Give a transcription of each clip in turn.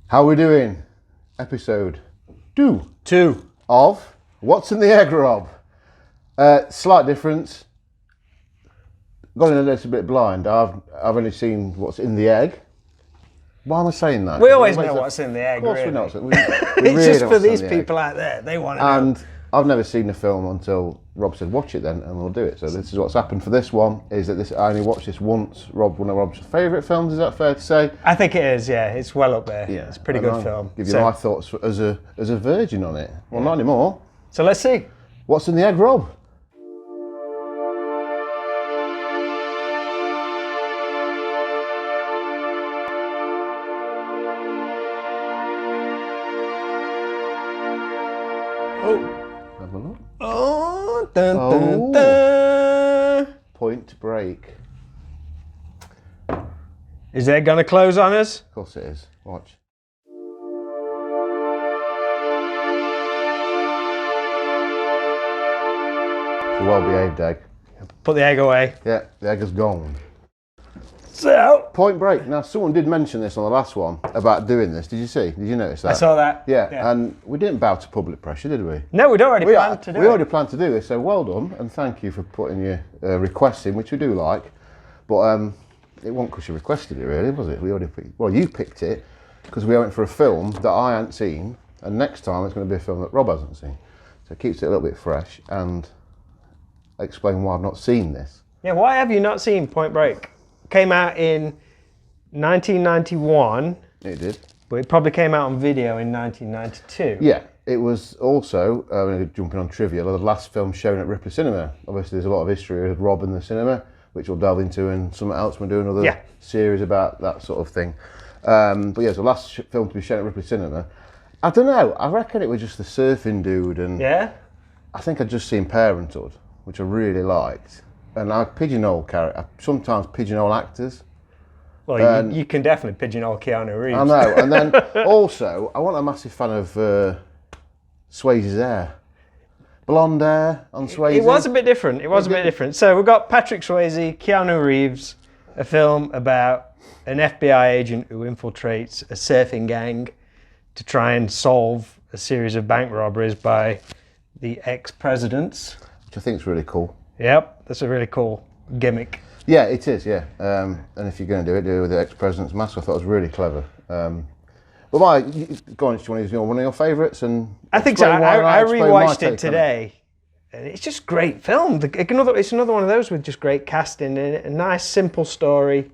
How are we doing? Episode 2 of What's in the Egg, Rob? Slight difference. Got in a little bit blind. I've only seen what's in the egg. Why am I saying that? We always know what's in the egg, Of course really. we know. It's really just know for what's in these the people egg. out there. They want to know. And I've never seen the film until Rob said, watch it then, and we'll do it. So this is what's happened for this one, is that I only watched this once. One of Rob's favourite films, is that fair to say? I think it is, yeah. It's well up there. Yeah. It's a pretty And good I'll film. Give you my thoughts as a virgin on it. Well, not anymore. So let's see. What's in the egg, Rob? Have a look. Oh, dun, dun, dun. Point Break. Is it going to close on us? Of course it is. Watch. It's a well-behaved egg. Put the egg away. Yeah, the egg is gone. So, Point Break. Now, someone did mention this on the last one about doing this. Did you see? Did you notice that? I saw that. Yeah, and we didn't bow to public pressure, did we? No, we'd already planned to do We it. already planned to do this, so well done, and thank you for putting your requests in, which we do like. But it wasn't because you requested it, really, was it? We already you picked it because we went for a film that I hadn't seen, and next time it's going to be a film that Rob hasn't seen. So it keeps it a little bit fresh, and explain why I've not seen this. Yeah, why have you not seen Point Break? Came out in 1991, It did. but it probably came out on video in 1992. Yeah, it was also, jumping on trivia, the last film shown at Ripley Cinema. Obviously there's a lot of history of Rob and the cinema, which we'll delve into, and something else. We'll do another series about that sort of thing. But yeah, it's the last film to be shown at Ripley Cinema. I don't know, I reckon it was just the surfing dude, and Yeah? I think I'd just seen Parenthood, which I really liked. And I sometimes pigeonhole actors. Well, you can definitely pigeonhole Keanu Reeves. I know, and then also, I wasn't a massive fan of Swayze's hair. Blonde hair on Swayze. It was a bit different. It was a bit different. So we've got Patrick Swayze, Keanu Reeves, a film about an FBI agent who infiltrates a surfing gang to try and solve a series of bank robberies by the ex-presidents. Which I think is really cool. Yep, that's a really cool gimmick. Yeah, it is, yeah. And if you're going to do it with the ex-president's mask. I thought it was really clever. But go on, do you want to use one of your favourites? I think so. I explain my rewatched take on it today. And it's just great film. It's another one of those with just great casting in it. A nice, simple story.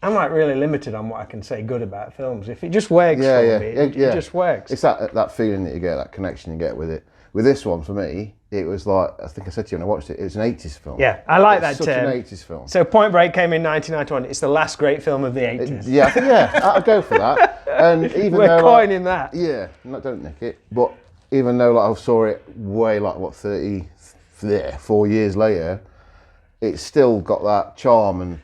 I'm like really limited on what I can say good about films. If it just works for me, it just works. It's that feeling that you get, that connection you get with it. With this one, for me, it was like, I think I said to you when I watched it, it's an 80s film. Yeah, I like that such term. An 80s film. So Point Break came in 1991. It's the last great film of the 80s. Yeah, I think, I'd go for that. And even We're though, coining that. Yeah, don't nick it. But even though I saw it way 4 years later, it's still got that charm and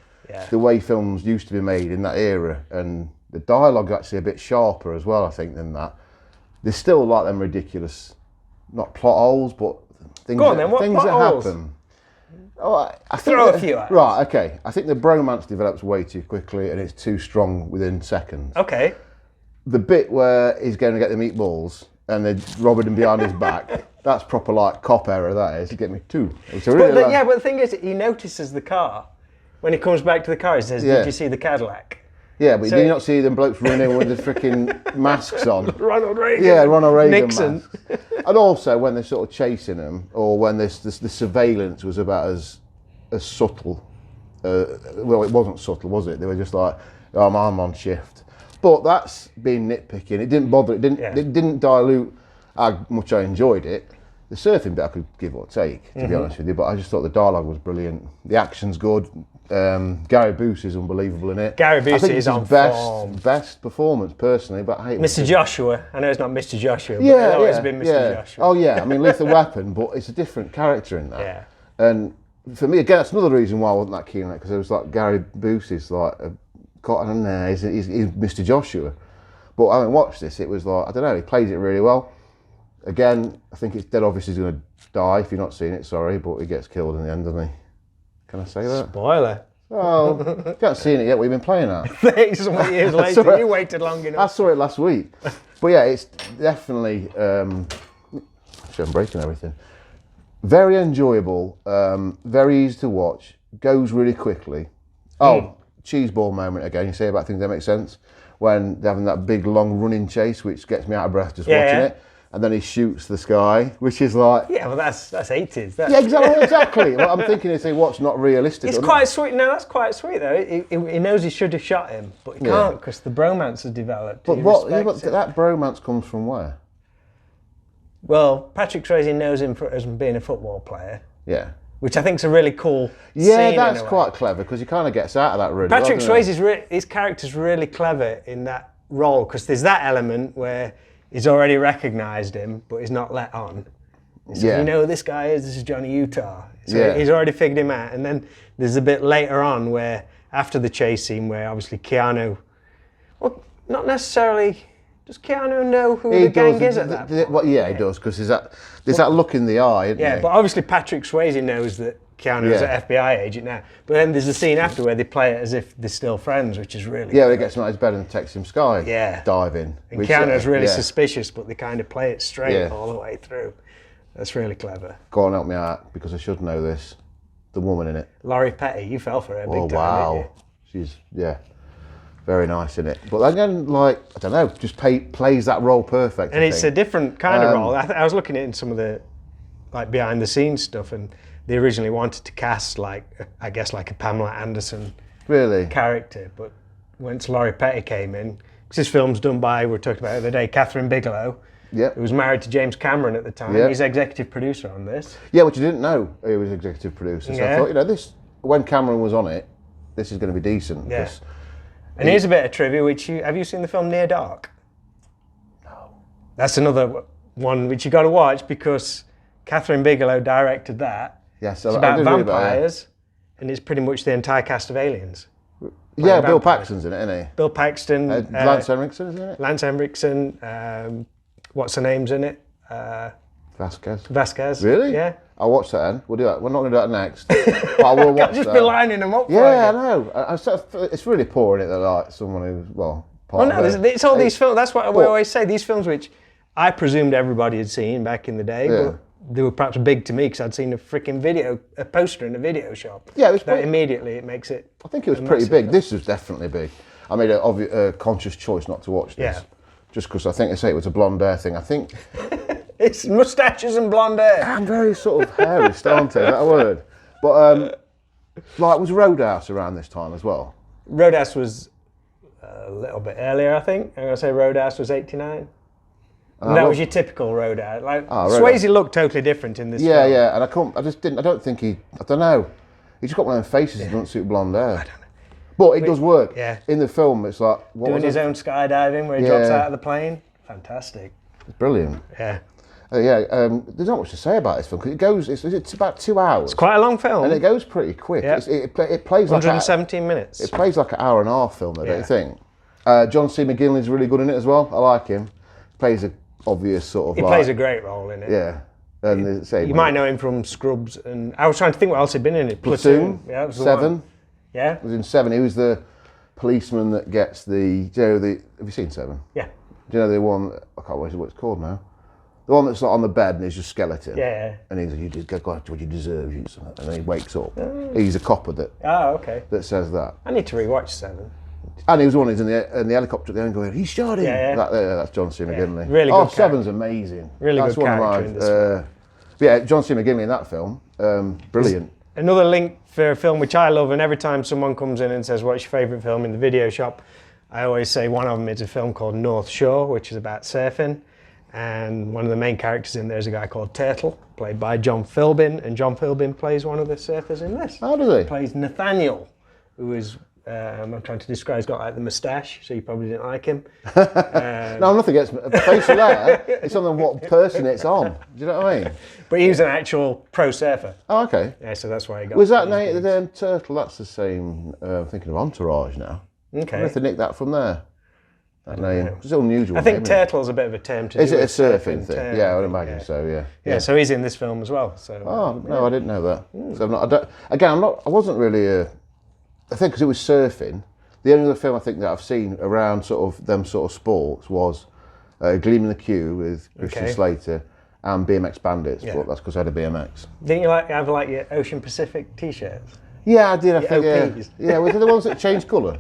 the way films used to be made in that era. And the dialogue's actually a bit sharper as well, I think, than that. There's still like them ridiculous, not plot holes, but things that happen. Oh, I think Throw a few at us. Right, okay. I think the bromance develops way too quickly and it's too strong within seconds. Okay. The bit where he's going to get the meatballs and they're robbing him behind his back, that's proper like cop error, that is. You get me too. But the thing is, he notices the car. When he comes back to the car, he says, did you see the Cadillac? Yeah, but do you not see them blokes running with the freaking masks on? Ronald Reagan. Yeah, Ronald Reagan Nixon. masks. And also when they're sort of chasing him, or when the surveillance was about as subtle. Well, it wasn't subtle, was it? They were just like, oh, I'm on shift. But that's being nitpicking. It didn't bother. It didn't dilute how much I enjoyed it. The surfing bit I could give or take, to be honest with you. But I just thought the dialogue was brilliant. The action's good. Gary Busey is unbelievable in it. Gary Busey is on form. Best performance, personally, but I hate Mr. Joshua. I know it's not Mr. Joshua, but yeah, it's always been Mr. Joshua. Oh yeah, I mean Lethal Weapon, but it's a different character in that. Yeah. And for me, again, that's another reason why I wasn't that keen on it, because it was like Gary Busey's like, I don't know, he's Mr. Joshua. But having watched this, it was like, I don't know, he plays it really well. Again, I think it's dead obvious he's going to die. If you've not seen it, sorry, but he gets killed in the end, doesn't he? Can I say that? Spoiler. Oh, you haven't seen it yet. We've been playing that. 30-something years later, you waited long I enough. saw it last week. But yeah, it's definitely. Actually, I'm breaking everything. Very enjoyable. Very easy to watch. Goes really quickly. Oh, cheese ball moment again. You say about things that make sense when they're having that big long running chase, which gets me out of breath just watching it. And then he shoots the sky, which is like... Yeah, well, that's 80s. Yeah, exactly. What I'm thinking is, what's not realistic. It's quite sweet. No, that's quite sweet, though. He knows he should have shot him, but he can't because the bromance has developed. But that bromance comes from where? Well, Patrick Swayze knows him as being a football player. Yeah. Which I think is a really cool scene. Yeah, that's quite clever because he kind of gets out of that really. Patrick Swayze's his character's really clever in that role because there's that element where he's already recognised him, but he's not let on. So you know who this guy is? This is Johnny Utah. So he's already figured him out. And then there's a bit later on where, after the chase scene, where obviously Keanu, well, not necessarily. Does Keanu know who the gang is at that point? Well, yeah, he does, because there's that look in the eye, isn't there? Yeah, but obviously Patrick Swayze knows that Keanu is an FBI agent now. But then there's a scene after where they play it as if they're still friends, which is really cool. He gets him out of his bed and takes him diving. And Keanu's really suspicious, but they kind of play it straight all the way through. That's really clever. Go on, help me out, because I should know this. The woman in it. Laurie Petty, you fell for her big time, wow. didn't you? She's, very nice in it. But again, I don't know, just plays that role perfect. And it's a different kind of role. I was looking at it in some of the behind the scenes stuff, and they originally wanted to cast I guess a Pamela Anderson character, but once Laurie Petty came in, because this film's done by, we were talking about the other day, Catherine Bigelow, who was married to James Cameron at the time. He's executive producer on this. Yeah, which I didn't know he was executive producer. So I thought, this, when Cameron was on it, this is going to be decent. Yeah. And here's a bit of trivia, have you seen the film Near Dark? No. That's another one which you got to watch because Catherine Bigelow directed that. Yes, it's about vampires, and it's pretty much the entire cast of Aliens. Yeah, Bill Paxton's in it, isn't he? Bill Paxton. Lance Henriksen, isn't it? Lance Henriksen. What's her name's in it? Vasquez. Really? Yeah. I'll watch that then. We'll do that. We're not going to do that next. But I will watch that. Just be lining them up for I know. It's really poor in it that someone who's, it's all these films. That's what we always say. These films which I presumed everybody had seen back in the day, but they were perhaps big to me because I'd seen a poster in a video shop. Yeah, it was immediately it makes it. I think it was pretty big. This was definitely big. I made a conscious choice not to watch this. Yeah. Just because I think they say it was a blonde hair thing. I think... It's moustaches and blonde hair. I'm very sort of hairy, aren't I? Is that a word? But was Roadhouse around this time as well? Roadhouse was a little bit earlier, I think. I'm going to say Roadhouse was 89. And that was your typical Roadhouse. Swayze looked totally different in this film. Yeah, and I don't think I don't know. He just got one of them faces that doesn't suit blonde hair. I don't know. But it does work. Yeah. In the film, it's like... Doing his own skydiving where he drops out of the plane. Fantastic. Brilliant. Yeah. There's not much to say about this film because it's about 2 hours. It's quite a long film, and it goes pretty quick. Yeah. It plays 117 minutes. It plays like an hour and a half film, don't you think? John C. McGinley's really good in it as well. I like him. Plays an obvious sort of. He plays a great role in it. Yeah, and you might know him from Scrubs, and I was trying to think what else he'd been in it. Platoon. Yeah, that was the Seven. One. Yeah, was in Seven. He was the policeman that gets the. Have you seen Seven? Yeah. Do you know the one? I can't remember what it's called now. The one that's not on the bed and is just skeleton. Yeah. And he's like, "You did get what you deserve," and then he wakes up. He's a copper that. Oh, okay. That says that. I need to rewatch Seven. And he was the one who's in the helicopter there and going, "He shot him." Yeah. That's John C. McGinley. Really good. Seven's amazing. Really that's good character in this film. Yeah, John C. McGinley in that film, brilliant. Another link for a film which I love, and every time someone comes in and says, "What's your favourite film in the video shop?" I always say one of them is a film called North Shore, which is about surfing. And one of the main characters in there is a guy called Turtle, played by John Philbin, and John Philbin plays one of the surfers in this. How does he? He plays Nathaniel, who is, I'm trying to describe, he's got like the moustache, so you probably didn't like him. No, nothing against facial hair. It's on what person it's on. Do you know what I mean? But he was an actual pro surfer. Oh, okay. Yeah, so that's why he got. Was that the Turtle? That's the same. I'm thinking of Entourage now. Okay. I wonder if they nicked that from there. That name. It's unusual. I think Turtle's a bit of a term to do. Is it a surfing thing? Yeah, I would imagine so. Yeah. Yeah. So he's in this film as well. So. Oh no, I didn't know that. So I wasn't really I think because it was surfing. The only other film I think that I've seen around sort of them sort of sports was Gleam in the Queue with Christian Slater and BMX Bandits, but that's because I had a BMX. Didn't you have like your Ocean Pacific t-shirts? Yeah, I did. I think, OPs. yeah, were they the ones that changed colour?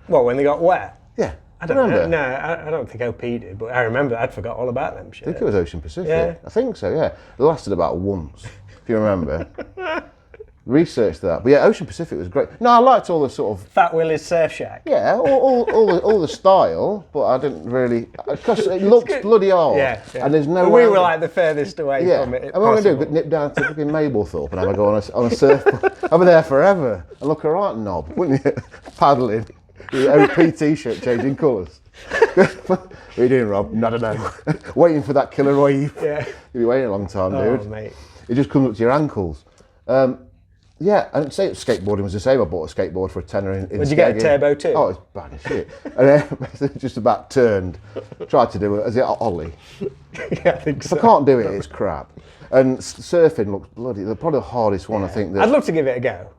Well, when they got wet. Yeah. I don't know. No, I don't think OP did, but I remember I'd forgot all about them shit. I think it was Ocean Pacific. Yeah. I think so, yeah. It lasted about once, if you remember. Researched that. But yeah, Ocean Pacific was great. No, I liked all the sort of... Fat Willie's Surf Shack. Yeah, all the style, but I didn't really... Because it looks bloody hard. Yeah. And there's no We way... were like the furthest away from it. And what I'm going to do, nip down to fucking Mablethorpe and have a go on a surfboard. I'll be there forever. And look a right knob, wouldn't you? Paddling. Your OP t-shirt changing colours. What are you doing, Rob? No, I don't know. Waiting for that killer wave. Yeah. You'll be waiting a long time, dude. Oh, mate. It just comes up to your ankles. Yeah, and say skateboarding was the same. I bought a skateboard for a tenner in Did you get a turbo too? Oh, it's bad as shit. And then just about turned, tried to do it as it ollie. Yeah, I think so. If I can't do it, it's crap. And surfing looks bloody. Probably the hardest one, I think. I'd love to give it a go.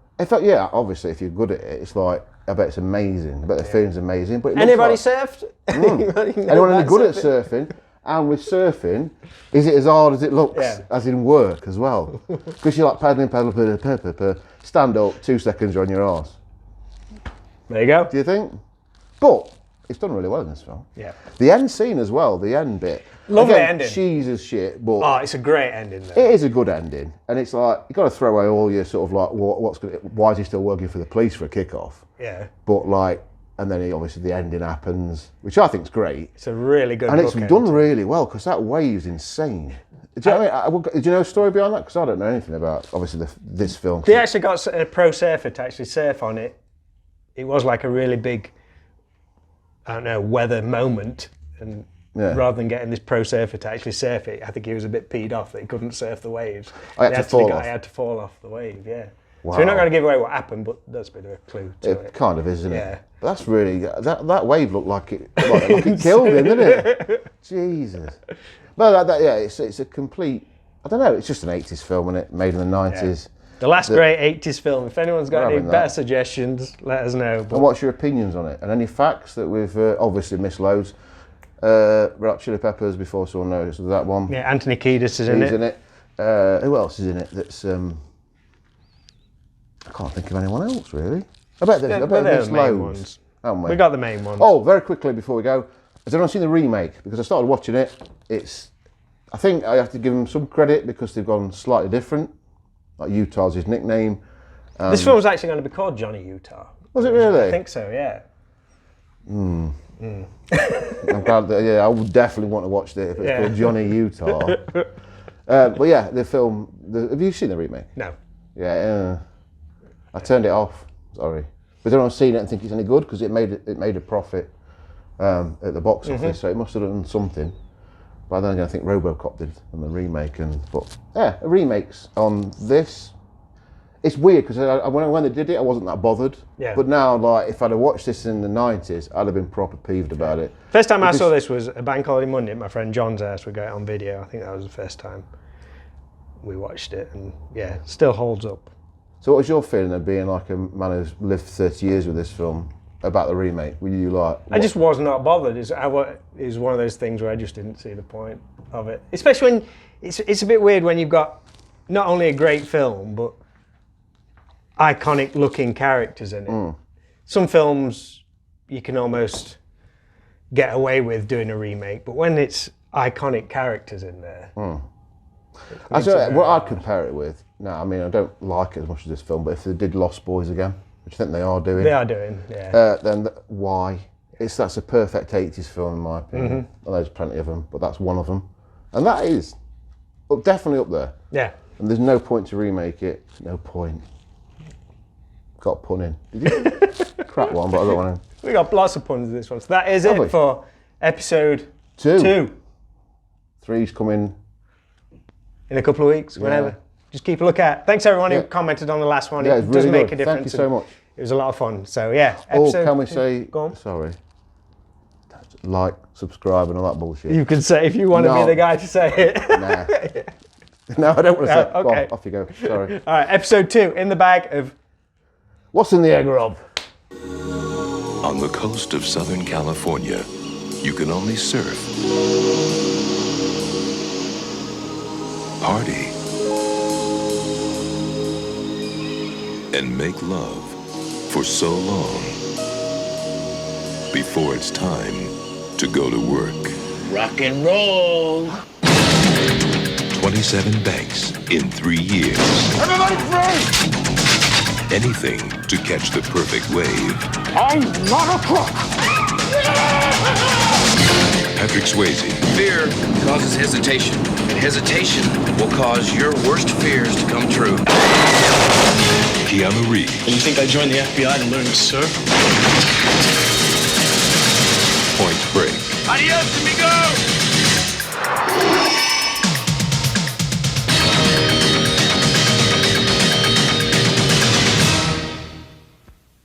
Yeah, obviously, if you're good at it, it's like, I bet it's amazing. I bet the feeling's amazing. But Anybody surfed? Anyone any good at surfing? And with surfing, is it as hard as it looks, as in work as well? Because you're like paddling, stand up, 2 seconds, you're on your arse. There you go. Do you think? But it's done really well in this film. Yeah. The end scene as well, the end bit. Lovely Again, ending. Cheese as shit, but... Oh, it's a great ending though. It is a good ending. And it's like, you've got to throw away all your sort of like, why is he still working for the police for a kick-off? Yeah. But like, and then obviously the ending happens, which I think is great. It's a really good and it's bookend. done really well because that wave's insane. Do you know what I mean? Do you know a story behind that? Because I don't know anything about obviously this film. They actually got a pro surfer to actually surf on it. It was like a really big, I don't know, weather moment, and rather than getting this pro surfer to actually surf it, I think he was a bit peed off that he couldn't surf the waves. I had to fall off the wave. Yeah. Wow. So we're not going to give away what happened, but that's a bit of a clue to it. It kind of is, isn't it? Yeah. But that's really that wave looked like it killed him, didn't it? Jesus. But it's a complete. I don't know. It's just an 80s film, isn't it? Made in the 90s. Yeah. The last great 80s film. If anyone's got any better suggestions, let us know. But... And what's your opinions on it? And any facts that we've obviously missed loads? Red Hot Chili Peppers, Before Someone Knows, that one. Yeah, Anthony Kiedis is in it. He's in it. Who else is in it? That's I can't think of anyone else really. I bet there's loads. Haven't we? We got the main ones. Oh, very quickly before we go, has anyone seen the remake? Because I started watching it. I think I have to give them some credit because they've gone slightly different. Like Utah's his nickname. This film's actually going to be called Johnny Utah. Was it really? I think so, yeah. I'm glad that, I would definitely want to watch it if it's called Johnny Utah. But yeah, the film, have you seen the remake? No. Yeah, I turned it off, sorry. But I don't seen it and think it's any good because it made a profit at the box office, so it must have done something. But then again, I think RoboCop did on the remake, but yeah, remakes on this. It's weird because when they did it, I wasn't that bothered. Yeah. But now, like, if I'd have watched this in the 90s, I'd have been proper peeved about it. First time I saw this was a bank holiday Monday at my friend John's house. We got it on video. I think that was the first time we watched it, and yeah, still holds up. So what was your feeling of being like a man who's lived 30 years with this film about the remake? Were you like... I just was not bothered. It's one of those things where I just didn't see the point of it. Especially when... It's a bit weird when you've got not only a great film, but iconic looking characters in it. Some films you can almost get away with doing a remake, but when it's iconic characters in there... What I'd compare it with, I mean, I don't like it as much as this film, but if they did Lost Boys again, which I think they are doing. They are doing, yeah. Then why? That's a perfect 80s film in my opinion. And there's plenty of them, but that's one of them. And that is definitely up there. Yeah. And there's no point to remake it. No point. Got a pun in. Did you? Crap one, but I don't want to. We got lots of puns in this one. So that is it for episode 2. 3's coming in a couple of weeks, whenever. Just keep a look out. Thanks everyone who commented on the last one. Yeah, it does really make a difference. Thank you so much. It was a lot of fun. So yeah. Can we say? Go on. Sorry. Like, subscribe, and all that bullshit. You can say if you want to be the guy to say it. No, I don't want to say. Okay. Go on, off you go. Sorry. All right. Episode 2 in the bag of What's in the egg, Rob? On the coast of Southern California, you can only surf, party, and make love for so long before it's time to go to work. Rock and roll. 27 banks in 3 years. Everybody free! Anything to catch the perfect wave. I'm not a crook. Patrick Swayze, Fear causes hesitation, and hesitation will cause your worst fears to come true. Keanu Reeves, You think I joined the FBI to learn to surf? Point Break, Adios, amigo!